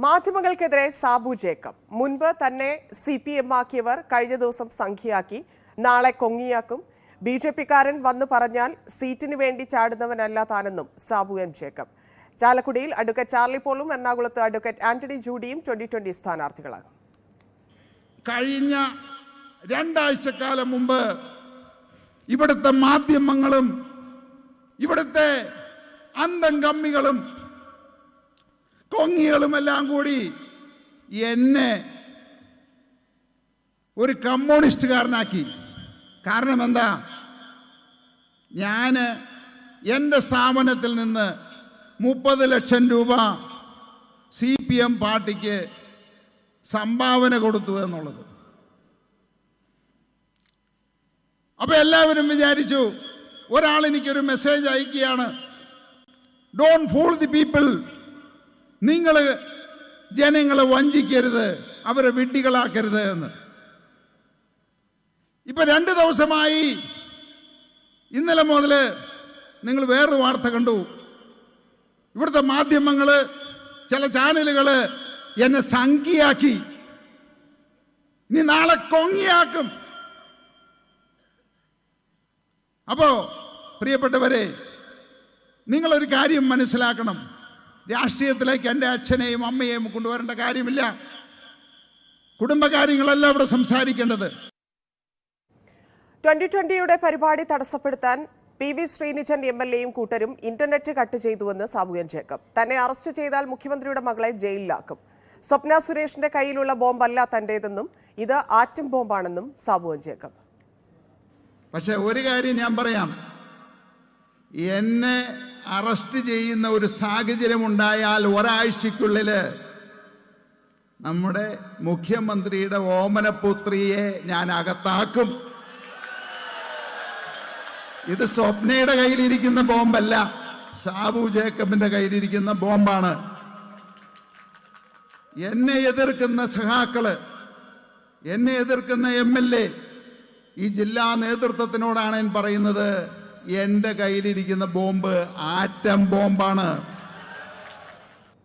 മാധ്യമങ്ങൾക്കെതിരെ Sabu Jacob. മുൻപ് തന്നെ CPM ആക്കിയവർ കഴിഞ്ഞ ദിവസം സംഖ്യയാക്കി, നാളെ കൊങ്ങിയാക്കും. BJP-കാരൻ വന്നു പറഞ്ഞാൽ സീറ്റിന് വേണ്ടി ചാടുന്നവനല്ല താനെന്നും സാബു എം ജേക്കബ്. ചാലക്കുടിയിൽ അഡ്വക്കേറ്റ് ചാർലി പോളും എറണാകുളത്ത് അഡ്വക്കേറ്റ് ആന്റണി ജൂഡിയും 2020 സ്ഥാനാർത്ഥികളാണ്. കഴിഞ്ഞ രണ്ടാഴ്ചക്കാലം മുമ്പ് ഇവിടുത്തെ മാധ്യമങ്ങളും ഇവിടുത്തെ അന്തംകമ്മികളും കൊങ്ങികളുമെല്ലാം കൂടി എന്നെ ഒരു കമ്മ്യൂണിസ്റ്റുകാരനാക്കി. കാരണം എന്താ? ഞാൻ എൻ്റെ സ്ഥാപനത്തിൽ നിന്ന് 30 ലക്ഷം രൂപ CPM പാർട്ടിക്ക് സംഭാവന കൊടുത്തു എന്നുള്ളത്. അപ്പൊ എല്ലാവരും വിചാരിച്ചു, ഒരാൾ എനിക്കൊരു മെസ്സേജ് അയക്കുകയാണ്, ഡോണ്ട് ഫൂൾ ദി പീപ്പിൾ, നിങ്ങൾ ജനങ്ങളെ വഞ്ചിക്കരുത്, അവരെ വിഡ്ഢികളാക്കരുത് എന്ന്. ഇപ്പൊ 2 ദിവസമായി, ഇന്നലെ മുതൽ നിങ്ങൾ വേറൊരു വാർത്ത കണ്ടു. ഇവിടുത്തെ മാധ്യമങ്ങള്, ചില ചാനലുകള് എന്നെ സംഖ്യയാക്കി, ഇനി നാളെ കൊങ്ങിയാക്കും. അപ്പോ പ്രിയപ്പെട്ടവരെ, നിങ്ങളൊരു കാര്യം മനസ്സിലാക്കണം. രാഷ്ട്രീയത്തിലേക്ക് എൻ്റെ അച്ഛനെയും അമ്മയെയും കൊണ്ടുവരേണ്ട കാര്യമില്ല. കുടുംബകാര്യങ്ങളല്ല ഇവിടെ സംസാരിക്കേണ്ടത്. 2020 പരിപാടി തടസ്സപ്പെടുത്താൻ PV ശ്രീനിജൻ MLA-യും കൂട്ടരും ഇന്റർനെറ്റ് കട്ട് ചെയ്തുവെന്ന് സാബു എം ജേക്കബ്. തന്നെ അറസ്റ്റ് ചെയ്താൽ മുഖ്യമന്ത്രിയുടെ മകളെ ജയിലിലാക്കും. സ്വപ്ന സുരേഷിന്റെ കയ്യിലുള്ള ബോംബല്ല തന്റേതെന്നും ഇത് ആറ്റം ബോംബാണെന്നും സാബു എം ജേക്കബ്. പക്ഷെ ഒരു കാര്യം ഞാൻ പറയാം, എന്നെ അറസ്റ്റ് ചെയ്യുന്ന ഒരു സാഹചര്യം ഉണ്ടായാൽ ഒരാഴ്ചക്കുള്ളില് നമ്മുടെ മുഖ്യമന്ത്രിയുടെ ഓമനപുത്രിയെ ഞാൻ അകത്താക്കും. ഇത് സ്വപ്നയുടെ കയ്യിലിരിക്കുന്ന ബോംബല്ല, സാബു ജേക്കബിന്റെ കയ്യിലിരിക്കുന്ന ബോംബാണ്. എന്നെ എതിർക്കുന്ന സഖാക്കള്, എന്നെ എതിർക്കുന്ന MLA, ഈ ജില്ലാ നേതൃത്വത്തിനോടാണ് ഞാൻ പറയുന്നത്, എന്റെ കയ്യിലിരിക്കുന്ന ബോംബ് ആറ്റം ബോംബാണ്.